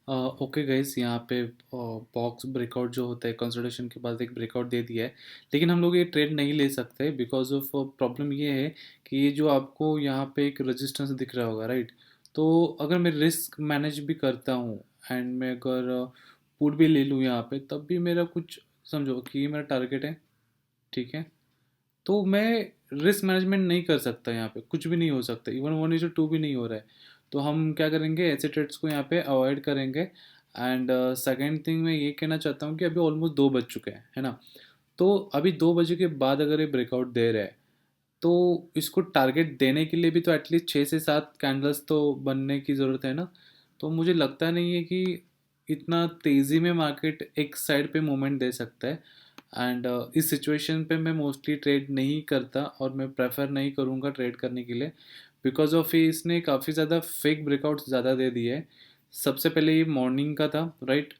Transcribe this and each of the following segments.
Okay guys, यहाँ पे box breakout जो होता है कंसल्टेशन के बाद एक ब्रेकआउट दे दिया है। लेकिन हम लोग ये ट्रेड नहीं ले सकते बिकॉज ऑफ प्रॉब्लम ये है कि ये जो आपको यहाँ पे एक रेजिस्टेंस दिख रहा होगा, राइट? तो अगर मैं रिस्क मैनेज भी करता हूँ एंड मैं अगर पुट भी ले लूँ यहाँ पे, तब भी मेरा कुछ समझो कि ये मेरा टारगेट है, ठीक है? तो मैं रिस्क मैनेजमेंट नहीं कर सकता, यहाँ पे कुछ भी नहीं हो सकता, इवन 1:2 भी नहीं हो रहा है। तो हम क्या करेंगे, ऐसे ट्रेड्स को यहाँ पे अवॉइड करेंगे। एंड सेकेंड थिंग मैं ये कहना चाहता हूँ कि अभी ऑलमोस्ट 2 बज चुके हैं, है ना? तो अभी 2 बजे के बाद अगर ये ब्रेकआउट दे रहा है, तो इसको टारगेट देने के लिए भी तो एटलीस्ट 6 से 7 कैंडल्स तो बनने की ज़रूरत है ना। तो मुझे लगता नहीं है कि इतना तेज़ी में मार्केट एक साइड पे मूवमेंट दे सकता है। एंड इस सिचुएशन पे मैं मोस्टली ट्रेड नहीं करता और मैं प्रेफर नहीं करूँगा ट्रेड करने के लिए, बिकॉज ऑफ इसने काफ़ी ज़्यादा फेक ब्रेकआउट्स ज़्यादा दे दिए है। सबसे पहले ये मॉर्निंग का था, राइट?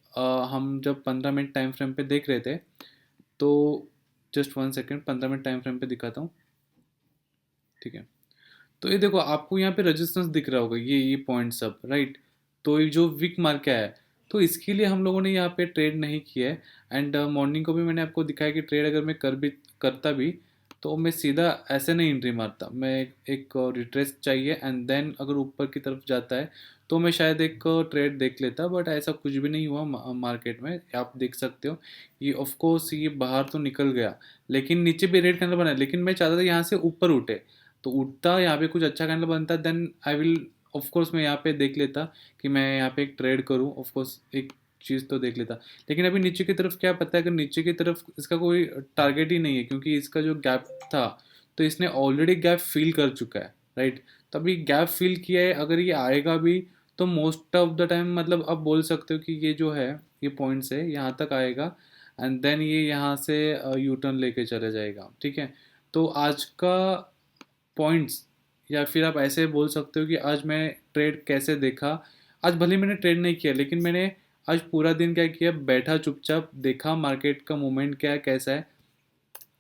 हम जब 15 मिनट टाइम फ्रेम पे देख रहे थे, तो just 1 second, 15 minute time frame पे दिखाता हूँ, ठीक है? तो ये देखो, आपको यहाँ पे रेजिस्टेंस दिख रहा होगा, ये पॉइंट सब, राइट? तो ये जो वीक मार्क क्या है, तो इसके लिए हम लोगों ने यहाँ पे ट्रेड नहीं किया है। एंड मॉर्निंग को भी मैंने आपको दिखाया कि ट्रेड अगर मैं करता भी, तो मैं सीधा ऐसे नहीं एंट्री मारता, मैं एक रिट्रेस चाहिए एंड देन अगर ऊपर की तरफ जाता है तो मैं शायद एक ट्रेड देख लेता, बट ऐसा कुछ भी नहीं हुआ मार्केट में। आप देख सकते हो, ये ऑफ कोर्स ये बाहर तो निकल गया, लेकिन नीचे भी रेड कैंडल बना है, लेकिन मैं चाहता था यहाँ से ऊपर उठे। तो उठता यहाँ पे कुछ अच्छा कैंडल बनता, then I will of course मैं यहाँ पे देख लेता कि मैं यहाँ पे एक ट्रेड करूँ, ऑफ कोर्स एक चीज़ तो देख लेता। लेकिन अभी नीचे की तरफ क्या पता है, अगर नीचे की तरफ इसका कोई टारगेट ही नहीं है, क्योंकि इसका जो गैप था, तो इसने ऑलरेडी गैप फिल कर चुका है, राइट? तभी गैप फिल किया है, अगर ये आएगा भी तो मोस्ट ऑफ द टाइम, मतलब आप बोल सकते हो कि ये जो है, ये पॉइंट से यहाँ तक आएगा एंड देन ये यहाँ से यू टर्न लेके चले जाएगा, ठीक है? तो आज का पॉइंट्स, या फिर आप ऐसे बोल सकते हो कि आज मैं ट्रेड कैसे देखा। आज भले मैंने ट्रेड नहीं किया, लेकिन मैंने आज पूरा दिन क्या किया, बैठा चुपचाप देखा मार्केट का मूवमेंट क्या है, कैसा है।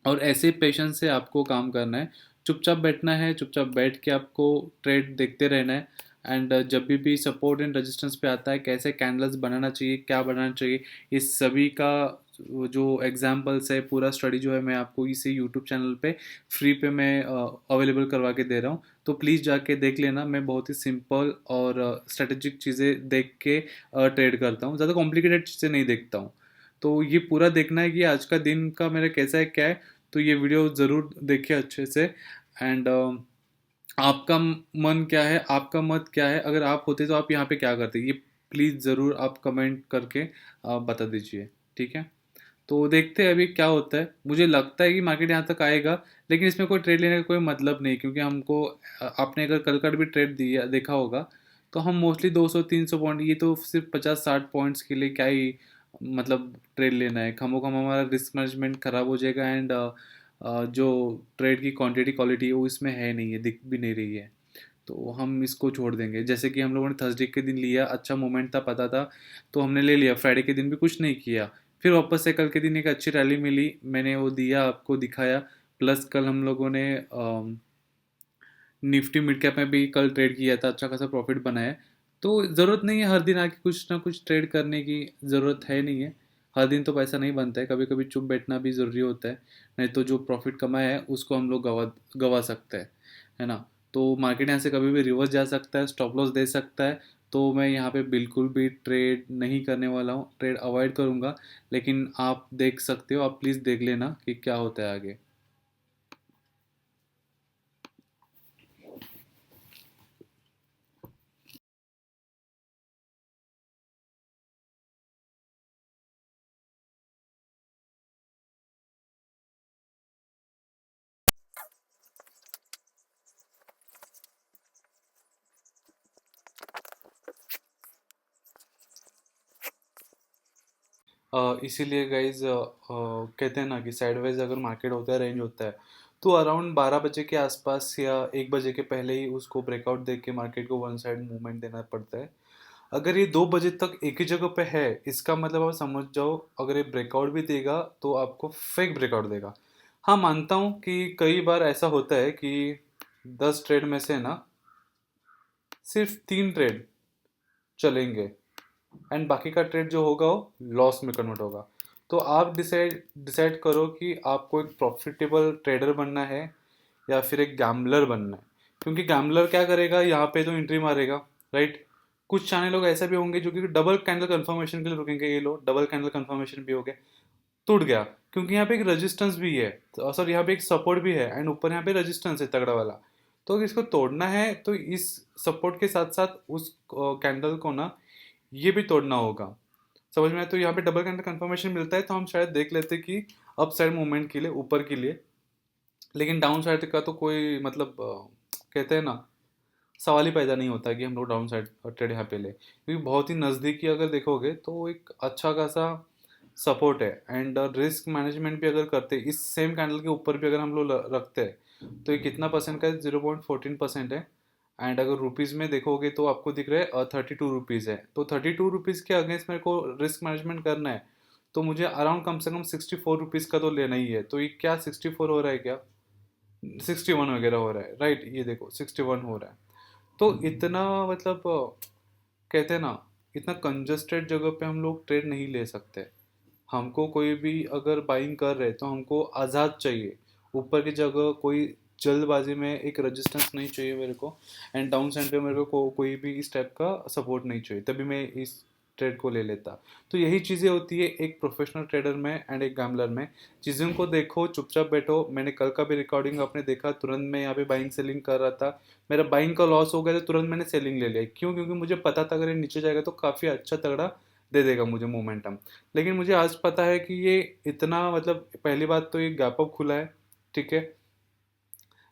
और ऐसे पेशेंस से आपको काम करना है, चुपचाप बैठना है, चुपचाप बैठ के आपको ट्रेड देखते रहना है। एंड जब भी सपोर्ट एंड रेजिस्टेंस पे आता है, कैसे कैंडल्स बनाना चाहिए, क्या बनाना चाहिए, इस सभी का वो जो एग्जाम्पल्स है, पूरा स्टडी जो है, मैं आपको इसी यूट्यूब चैनल पे फ्री पे मैं अवेलेबल करवा के दे रहा हूँ। तो प्लीज़ जाके देख लेना। मैं बहुत ही सिंपल और स्ट्रेटेजिक चीज़ें देख के ट्रेड करता हूँ, ज़्यादा कॉम्प्लिकेटेड चीज़ें नहीं देखता हूँ। तो ये पूरा देखना है कि आज का दिन का मेरा कैसा है, क्या है। तो ये वीडियो ज़रूर देखिए अच्छे से। एंड आपका मन क्या है, आपका मत क्या है, अगर आप होते तो आप यहाँ पे क्या करते, ये प्लीज़ ज़रूर आप कमेंट करके बता दीजिए, ठीक है? तो देखते हैं अभी क्या होता है। मुझे लगता है कि मार्केट यहाँ तक आएगा, लेकिन इसमें कोई ट्रेड लेने का कोई मतलब नहीं, क्योंकि हमको आपने अगर कल का भी ट्रेड दिया देखा होगा, तो हम मोस्टली 200-300 पॉइंट, ये तो सिर्फ 50-60 पॉइंट्स के लिए क्या ही मतलब ट्रेड लेना है। खमो खम हमारा रिस्क मैनेजमेंट ख़राब हो जाएगा एंड जो ट्रेड की क्वांटिटी क्वालिटी है वो इसमें है नहीं है, दिख भी नहीं रही है। तो हम इसको छोड़ देंगे। जैसे कि हम लोगों ने थर्सडे के दिन लिया, अच्छा मोमेंट था, पता था, तो हमने ले लिया। फ्राइडे के दिन भी कुछ नहीं किया, फिर वापस से कल के दिन एक अच्छी रैली मिली, मैंने वो दिया, आपको दिखाया। प्लस कल हम लोगों ने निफ्टी मिड कैप में भी कल ट्रेड किया था, अच्छा खासा प्रॉफिट बनाया। तो ज़रूरत नहीं है हर दिन आके कुछ ना कुछ ट्रेड करने की, ज़रूरत है नहीं है। हर दिन तो पैसा नहीं बनता है, कभी कभी चुप बैठना भी ज़रूरी होता है। नहीं तो जो प्रॉफिट कमाया है उसको हम लोग गवा गवा सकते हैं, है ना? तो मार्केट यहाँ से कभी भी रिवर्स जा सकता है, स्टॉप लॉस दे सकता है। तो मैं यहाँ पे बिल्कुल भी ट्रेड नहीं करने वाला हूँ, ट्रेड अवॉइड करूँगा। लेकिन आप देख सकते हो, आप प्लीज़ देख लेना कि क्या होता है आगे। इसीलिए गाइज कहते हैं ना कि साइडवेज अगर मार्केट होता है, रेंज होता है, तो अराउंड 12 बजे के आसपास या 1 बजे के पहले ही उसको ब्रेकआउट दे के मार्केट को वन साइड मूवमेंट देना पड़ता है। अगर ये 2 बजे तक एक ही जगह पे है, इसका मतलब आप समझ जाओ, अगर ये ब्रेकआउट भी देगा तो आपको फेक ब्रेकआउट देगा। हाँ, मानता हूँ कि कई बार ऐसा होता है कि 10 ट्रेड में से ना सिर्फ 3 ट्रेड चलेंगे, एंड बाकी का ट्रेड जो होगा वो लॉस में कन्वर्ट होगा। तो आप डिसाइड डिसाइड करो कि आपको एक प्रॉफिटेबल ट्रेडर बनना है या फिर एक गैम्बलर बनना है। क्योंकि गैम्बलर क्या करेगा, यहाँ पे तो एंट्री मारेगा, राइट। कुछ चाने लोग ऐसे भी होंगे जो कि डबल कैंडल कंफर्मेशन के लिए रुकेंगे, ये लो डबल कैंडल कंफर्मेशन भी हो गया, टूट गया, क्योंकि यहाँ पे एक रेजिस्टेंस भी है, तो सर यहाँ पे एक सपोर्ट भी है एंड ऊपर यहाँ पे रेजिस्टेंस है तगड़ा वाला। तो अगर इसको तोड़ना है तो इस सपोर्ट के साथ साथ उस कैंडल को ना ये भी तोड़ना होगा। समझ में आया? तो यहाँ पे डबल कैंडल कंफर्मेशन मिलता है तो हम शायद देख लेते कि अप साइड मूवमेंट के लिए, ऊपर के लिए। लेकिन डाउन साइड का तो कोई मतलब कहते हैं ना, सवाल ही पैदा नहीं होता कि हम लोग डाउन साइड ट्रेड यहाँ पे ले, क्योंकि बहुत ही नज़दीकी अगर देखोगे तो एक अच्छा खासा सपोर्ट है। एंड रिस्क मैनेजमेंट भी अगर करते इस सेम कैंडल के ऊपर भी अगर हम लोग रखते हैं तो ये कितना परसेंट का है, 0.14% है। एंड अगर रुपीज़ में देखोगे तो आपको दिख रहा है 32 रुपीज़ है। तो 32 रुपीज़ के अगेंस्ट मेरे को रिस्क मैनेजमेंट करना है, तो मुझे अराउंड कम से कम 64 रुपीज़ का तो लेना ही है। तो ये क्या 64 हो रहा है, क्या 61 वगैरह हो रहा है, राइट। ये देखो 61 हो रहा है। तो इतना मतलब कहते हैं ना, इतना कंजस्टेड जगह पे हम लोग ट्रेड नहीं ले सकते। हमको कोई भी अगर बाइंग कर रहे तो हमको आज़ाद चाहिए, ऊपर की जगह कोई जल्दबाजी में एक रेजिस्टेंस नहीं चाहिए मेरे को, एंड डाउन साइड पे मेरे को कोई भी इस टाइप का सपोर्ट नहीं चाहिए, तभी मैं इस ट्रेड को ले लेता। तो यही चीज़ें होती है एक प्रोफेशनल ट्रेडर में एंड एक गैम्बलर में। चीज़ों को देखो, चुपचाप बैठो। मैंने कल का भी रिकॉर्डिंग आपने देखा, तुरंत मैं यहाँ पे बाइंग सेलिंग कर रहा था, मेरा बाइंग का लॉस हो गया तो तुरंत मैंने सेलिंग ले लिया। क्यों? क्योंकि मुझे पता था अगर ये नीचे जाएगा तो काफ़ी अच्छा तगड़ा दे देगा मुझे मोमेंटम। लेकिन मुझे आज पता है कि ये इतना मतलब, पहली बात तो ये गैप अप खुला है, ठीक है।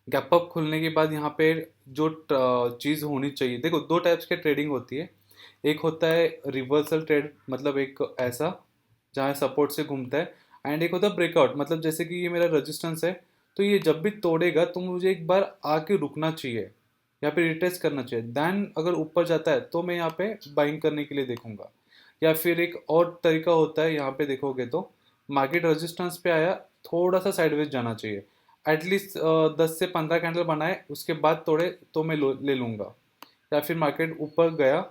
गैप अप खुलने के बाद यहाँ पे जो चीज़ होनी चाहिए, देखो दो टाइप्स के ट्रेडिंग होती है। एक होता है रिवर्सल ट्रेड, मतलब एक ऐसा जहाँ सपोर्ट से घूमता है। एंड एक होता है ब्रेकआउट, मतलब जैसे कि ये मेरा रेजिस्टेंस है, तो ये जब भी तोड़ेगा तो मुझे एक बार आके रुकना चाहिए, या फिर रिटेस्ट करना चाहिए। देन अगर ऊपर जाता है तो मैं यहाँ पे बाइंग करने के लिए देखूंगा। या फिर एक और तरीका होता है, यहाँ पे देखोगे तो मार्केट रेजिस्टेंस पे आया, थोड़ा सा साइडवेज जाना चाहिए, एटलीस्ट 10 से 15 कैंडल बनाए, उसके बाद तोड़े तो मैं ले लूँगा। या फिर मार्केट ऊपर गया,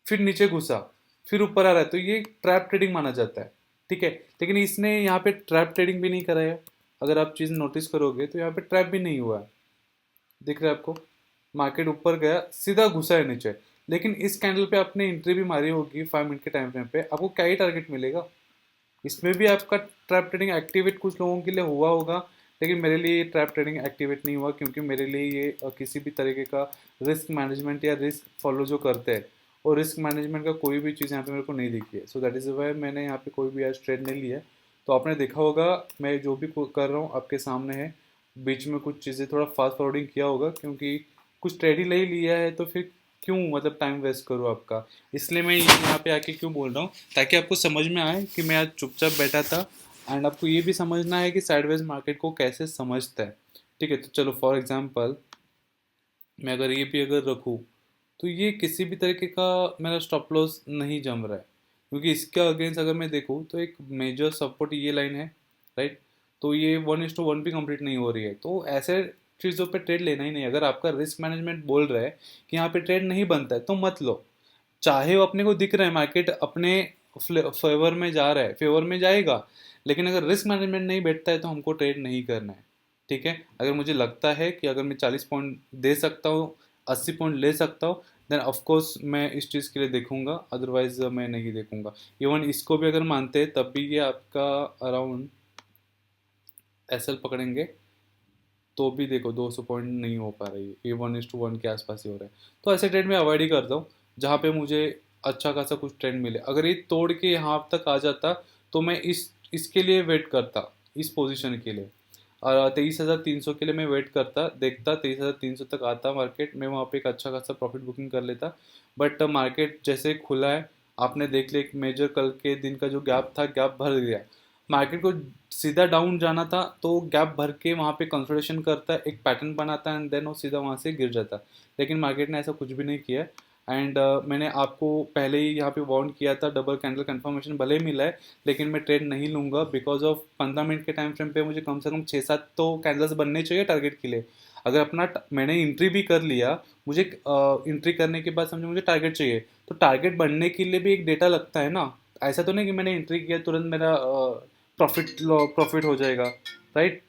फिर नीचे घुसा, फिर ऊपर आ रहा है, तो ये ट्रैप ट्रेडिंग माना जाता है, ठीक है। लेकिन इसने यहाँ पे ट्रैप ट्रेडिंग भी नहीं करा है। अगर आप चीज़ नोटिस करोगे तो यहाँ पे ट्रैप भी नहीं हुआ है, दिख रहा है आपको। मार्केट ऊपर गया, सीधा घुसा है नीचे। लेकिन इस कैंडल पे आपने एंट्री भी मारी होगी 5 मिनट के टाइम फ्रेम पे, आपको क्या ही टारगेट मिलेगा? इसमें भी आपका ट्रैप ट्रेडिंग एक्टिवेट कुछ लोगों के लिए हुआ होगा, लेकिन मेरे लिए ये ट्रैप ट्रेडिंग एक्टिवेट नहीं हुआ, क्योंकि मेरे लिए ये किसी भी तरीके का रिस्क मैनेजमेंट या रिस्क फॉलो जो करते हैं, और रिस्क मैनेजमेंट का कोई भी चीज़ यहाँ पे मेरे को नहीं दिखी है। सो दैट इज़ वाई मैंने यहाँ पे कोई भी आज ट्रेड नहीं लिया है। तो आपने देखा होगा मैं जो भी कर रहा हूँ आपके सामने है। बीच में कुछ चीज़ें थोड़ा फास्ट फॉरवर्डिंग किया होगा, क्योंकि कुछ ट्रेड ही नहीं लिया है तो फिर क्यों मतलब टाइम वेस्ट करूँ आपका। इसलिए मैं यहाँ पे आके क्यों बोल रहा हूँ, ताकि आपको समझ में आए कि मैं आज चुपचाप बैठा था। एंड आपको ये भी समझना है कि साइडवेज मार्केट को कैसे समझता है, ठीक है। तो चलो फॉर एग्जांपल मैं अगर ये भी अगर रखूँ, तो ये किसी भी तरीके का मेरा स्टॉप लॉस नहीं जम रहा है, क्योंकि इसके अगेंस्ट अगर मैं देखूँ तो एक मेजर सपोर्ट ये लाइन है, राइट। तो ये 1:1 भी कंप्लीट नहीं हो रही है, तो ऐसे चीज़ों पे ट्रेड लेना ही नहीं। अगर आपका रिस्क मैनेजमेंट बोल रहा है कि यहाँ पे ट्रेड नहीं बनता है तो मत लो। चाहे वो अपने को दिख रहा है मार्केट अपने फेवर में जा रहा है, फेवर में जाएगा, लेकिन अगर रिस्क मैनेजमेंट नहीं बैठता है तो हमको ट्रेड नहीं करना है, ठीक है। अगर मुझे लगता है कि अगर मैं 40 पॉइंट दे सकता हूँ, 80 पॉइंट ले सकता हूँ, देन ऑफकोर्स मैं इस चीज़ के लिए देखूंगा, अदरवाइज मैं नहीं देखूंगा। इवन इसको भी अगर मानते हैं तब भी ये आपका अराउंड एसएल पकड़ेंगे तो भी देखो 200 पॉइंट नहीं हो पा रही है, ये 1:1 के आसपास ही हो रहा है। तो ऐसे ट्रेड में अवॉइड ही करता हूँ जहाँ पे मुझे अच्छा खासा कुछ ट्रेंड मिले। अगर ये तोड़ के यहाँ तक आ जाता तो मैं इसके लिए वेट करता, इस पोजीशन के लिए। और 23,300 के लिए मैं वेट करता, देखता 23,300 तक आता मार्केट, मैं वहाँ पे एक अच्छा खासा प्रॉफिट बुकिंग कर लेता। बट मार्केट जैसे खुला है, आपने देख लिया एक मेजर कल के दिन का जो गैप था, गैप भर गया। मार्केट को सीधा डाउन जाना था तो गैप भर के वहाँ पे कंसोलिडेशन करता है, एक पैटर्न बनाता है एंड देन वो सीधा वहाँ से गिर जाता है। लेकिन मार्केट ने ऐसा कुछ भी नहीं किया है। एंड मैंने आपको पहले ही यहाँ पे वार्न किया था, डबल कैंडल कंफर्मेशन भले ही मिला है, लेकिन मैं ट्रेड नहीं लूँगा बिकॉज ऑफ 15 मिनट के टाइम फ्रेम पे मुझे कम से कम 6-7 तो कैंडल्स बनने चाहिए टारगेट के लिए। अगर मैंने एंट्री भी कर लिया, मुझे एंट्री करने के बाद समझो मुझे टारगेट चाहिए, तो टारगेट बनने के लिए भी एक डेटा लगता है ना। ऐसा तो नहीं कि मैंने एंट्री किया तुरंत मेरा प्रॉफिट हो जाएगा, राइट।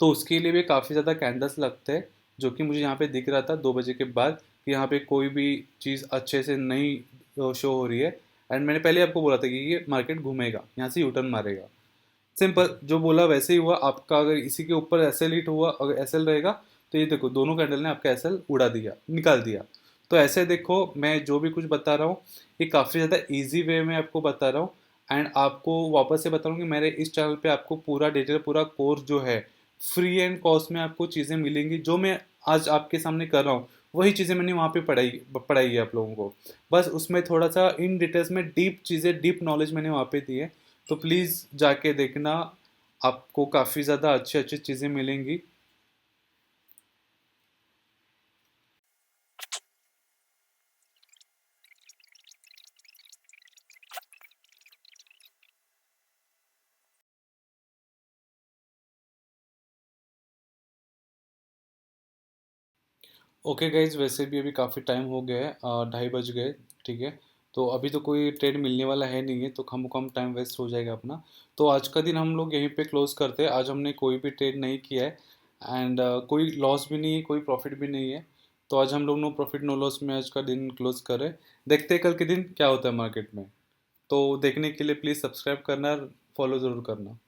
तो उसके लिए भी काफ़ी ज़्यादा कैंडल्स लगते हैं, जो कि मुझे यहाँ पे दिख रहा था 2 बजे के बाद कि यहाँ पे कोई भी चीज़ अच्छे से नहीं शो हो रही है। एंड मैंने पहले आपको बोला था कि ये मार्केट घूमेगा, यहाँ से यूटर्न मारेगा। सिंपल, जो बोला वैसे ही हुआ आपका। अगर इसी के ऊपर एसएल हिट हुआ, अगर एसएल रहेगा, तो ये देखो दोनों कैंडल ने आपका एसएल उड़ा दिया, निकाल दिया। तो ऐसे देखो, मैं जो भी कुछ बता रहा हूँ ये काफ़ी ज़्यादा इजी वे में आपको बता रहा हूँ। एंड आपको वापस से बता रहा हूँ कि मेरे इस चैनल पे आपको पूरा डिटेल, पूरा कोर्स जो है फ्री एंड कॉस्ट में आपको चीज़ें मिलेंगी। जो मैं आज आपके सामने कर रहा हूँ वही चीज़ें मैंने वहाँ पे पढ़ाई पढ़ाई है आप लोगों को। बस उसमें थोड़ा सा इन डिटेल्स में डीप चीज़ें, डीप नॉलेज मैंने वहाँ पे दी है। तो प्लीज़ जाके देखना, आपको काफ़ी ज़्यादा अच्छी अच्छी चीज़ें मिलेंगी। ओके गाइज, वैसे भी अभी काफ़ी टाइम हो गया है, 2:30 बज गए, ठीक है। तो अभी तो कोई ट्रेड मिलने वाला है नहीं है, तो कम कम टाइम वेस्ट हो जाएगा अपना। तो आज का दिन हम लोग यहीं पे क्लोज करते हैं। आज हमने कोई भी ट्रेड नहीं किया है, एंड कोई लॉस भी नहीं है, कोई प्रॉफिट भी नहीं है। तो आज हम लोग नो प्रॉफिट नो लॉस में आज का दिन क्लोज करें। देखते हैं कल के दिन क्या होता है मार्केट में। तो देखने के लिए प्लीज़ सब्सक्राइब करना, फॉलो ज़रूर करना।